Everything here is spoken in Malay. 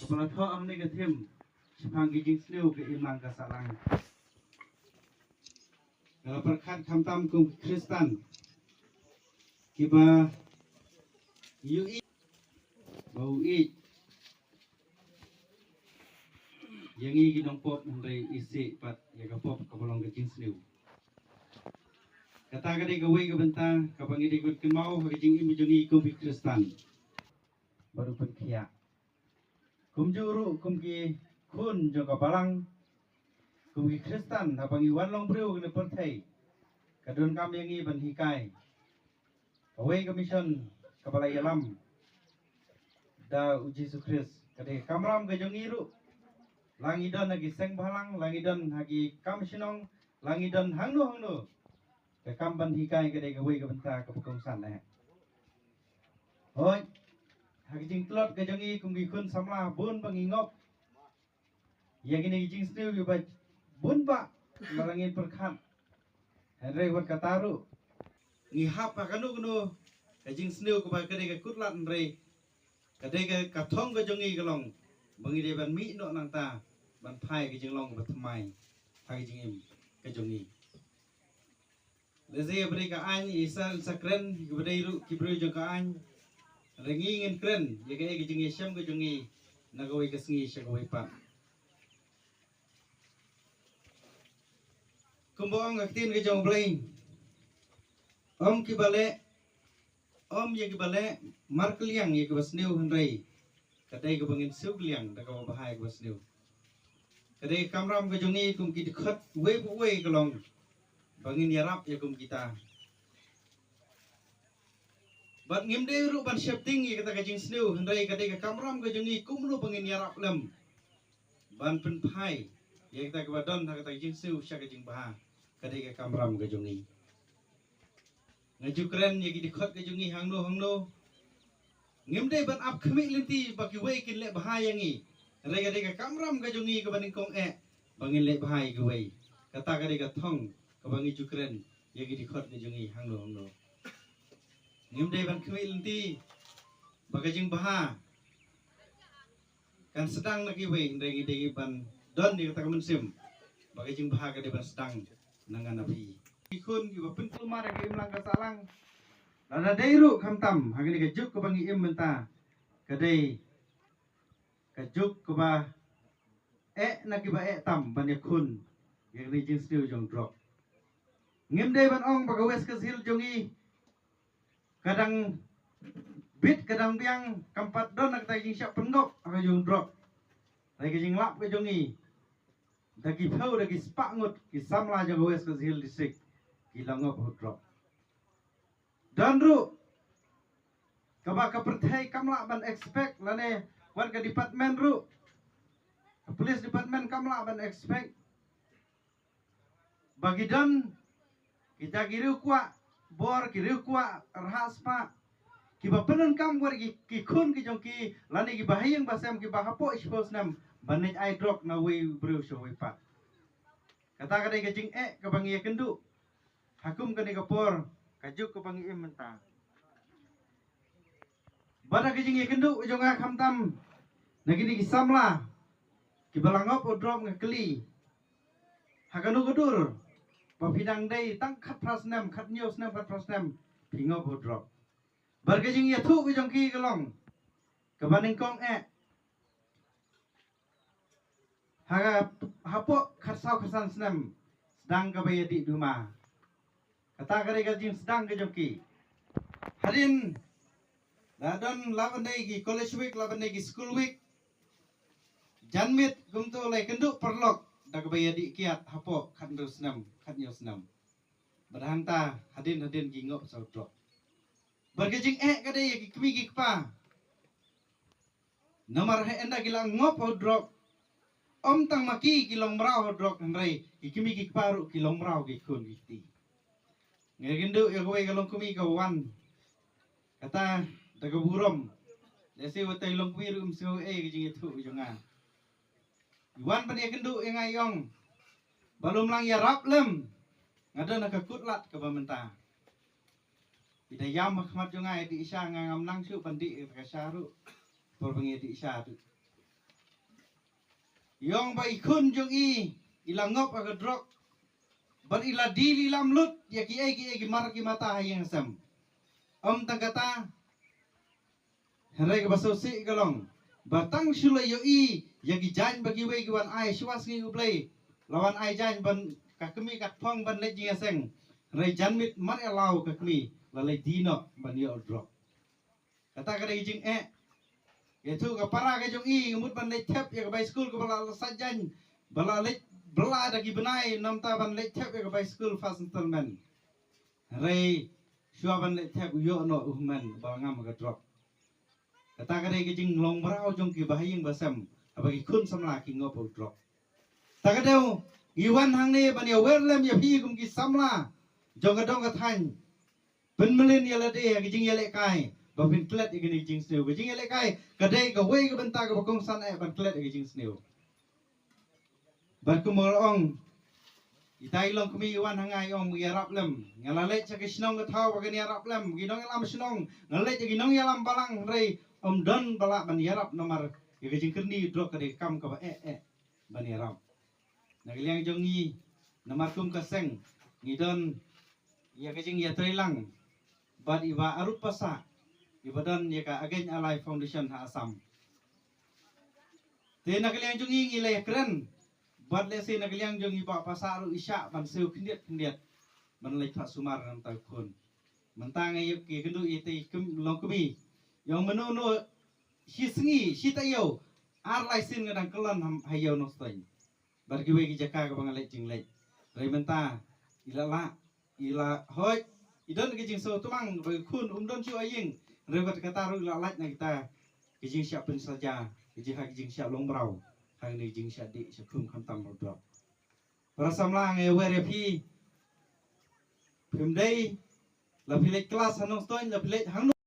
Sebelah thọ am ni ketim sepang gijing sniu ke imlang kasalang. Kalau perkat kamtam kum Kristen kiba yu bau yang ini ginong pop henry isi pat ya kapop kapolong gijing sniu. Kata kadai gawe ke bentang kapang ini ikut kemau gijing imujungi kum Kristen baru penkia. Kum juru kum ki kun jangka balang kum ki Kristen habang iwan long breu kena pertai kadun kam yang i ban hikai away commission kapala yalam da uji sukris kade kamram ke jongiru langidan lagi seng balang langidan hagi kam sinong langidan hangno ke kam ban hikai kade gawe ke benta ke pekongsan eh hoi hagi jing telot ke jongi kum ki kun samla bun pangingop yang ini jing stiu yu ba bun ba larangin perkat Henry wat kataru ngihap kanu kajing sniu ko ba kade ka kutlat Henry kade ka kathong ka jongi kalong bangi de ban mi no nang ta ban phai ka jing long ba thamai phai jing im ka jongi leze bre ka an isal sakren gbre ru kibru jo ka an rengi ngin kren ye ka jing syam ka jongi nagawi ka sngi syagawi pa kumbong aktin ke jong blai om ki bale om ye ki bale mar kliang ye ki basneu henrei kadai ke bangin seu kliang da ka bahai ke basneu kadai kamram ke jongi kum ki dikhat we kalong bangin yarap ye kum kita bat ngimde ru ban shifting ye kata ka jing sneu henrei kadai ke kamram ke jongi kum lu bangin yarap lem ban pen phai ye kata ke badon da kata jing sneu sya ke jing baha kadai ke kamram ke jongi ngaju keren ye di khot ke jongi hangno ngimde ban ap khmi linti baki we kin le bahaya ngi re kadai ke kamram ke jongi ke baning kong bangin le bahai ke we kata kadai ke thong ke bangi ju keren ye di khot ke jongi hangno ngimde ban khmi linti baka jing baha kan sedang lagi we re ngide ban don di kata kemensim baka jing baha kadai ban sedang nangan nabi ikun ki bapin kelmar ke imlang kasalang lada dairu kamtam hagini ke juk ke bangi im menta kadai ke juk ke ba nak ki ba tam ban yakun yang ni jing stiu jong drop ngim dai ban ong baga wes ke sil jongi kadang bit kadang biang kampat don nak tai jing syak pengok aga jong drop lai ke jing lap ke jongi dagi phau dagi spangut ki samla jaga wes ke sil disik ki langop drop dan ru kaba ka perthai kamla ban expect lane warga department ru police department kamla ban expect bagi dan kita kiru kwa bor kiru kwa rahas pa ki ba penon kam war ki khun ki jong ki lane ki bahayang basam ki bahapo expose nam banit ai drop na we bro show we pa kata kadai ke jing ka bangi kendu hakum kani kapor kajuk ke bangi menta bada ke jing kendu jonga khamtam nagini ki samla ki balangop drop ngakli hakanu gudur bapidang dai tang khat prasnam khat news nam khat prasnam pingop drop bar ke jing thu ke jong ki kelong ke baning kong haga hapo khatsau khasan snam sedang ke bayadi duma kata kare ka jing sedang ke joki harin dadon laban dai ki college week laban dai ki school week janmit gumto lai kenduk perlok da ke bayadi kiat hapo khat snam khat snam berhanta hadin ki ngop saudrok bergejing kadai ki kmi ki kpa nomor he enda gila ngop drop om tang maki kilong mrau drok henrei ikimi ki paru kilong mrau ki kun giti ngegindu ya kowe kalong kumi kawan kata daga burom desi watai long kuiru umso ki jing itu jonga wan pan ya gendu yang ayong balum lang ya rap lem ngada nak kutlat ke bamenta idayam khmat jonga di isya ngam lang su pandi ka syaru por bengi di isya tu Yong ba ikun jong ilang ngop agak drok. Bar ila di lam lut ya ki egi mar ki mata hayang sam. Tangkata Herai ke basosi galong. Batang shula yo ya ki jan bagi wei ki wan ai shwas ngi ublei. Lawan ai jan ban kakmi kat phong ban le jinga seng. Rai janmit mar elau kakmi lalai dino ban yo drok. Kata kada jing Yaitu ke para ke jong ngemut ban le tep ya ke bai school ke bala sajan. Bala le bela dagi benai nam ta ban le tep ya ke bai school fast installment. Rai shua ban le tep yo no uhman ba ngam ke drop. Kata kada ke jing long brau jong ki bahayeng basam abagi kun samla ki ngop drop. Ta kada iwan hang ne ban ya werlem ya pi kum ki samla jong ka dong ka than. Ben melin ya lade ya ke jing ya le kai. Bapin klet ya ke jing sneu ke jing ya le kai kadai ka wei ke benta ke bakong san ban klet ya ke jing sneu. Berkumolong itai long kami iwan hangai ong yarap lem ngalalek cak sinong ke thau bagan yarap lem ginong yalam sinong ngalalek cak ginong yalam balang rei don balak ban yarap nomor ya ke jing kerni drok ke kam ka ban yarap nagiliang jongi nomor kum kaseng ngidon ya ke jing ya trilang bad iba arup pasa ibadan ya ka agen alai foundation ha asam te nagiliang jongi ngilai keren Bad lesi nagiliang jong iba pasaru isya ban seu kendiat ban lek pak sumar nam ta kun mentang ayuk ki kendu ite long kumi yang menono hisngi sitayo ar laisin ngadang kelan ham hayo no stain bar ki wegi jaka ka bangalek jing lek rai menta ila hoj idon ki jing so tumang bai kun don chu aying rai bat kata ru ila lak na kita ki jing siap pen saja ki jing siap long brau hang ni jing sya di sekum khantam rodok parasamla nge were pi pimdei la pilek kelas hanong stoin la pilek hang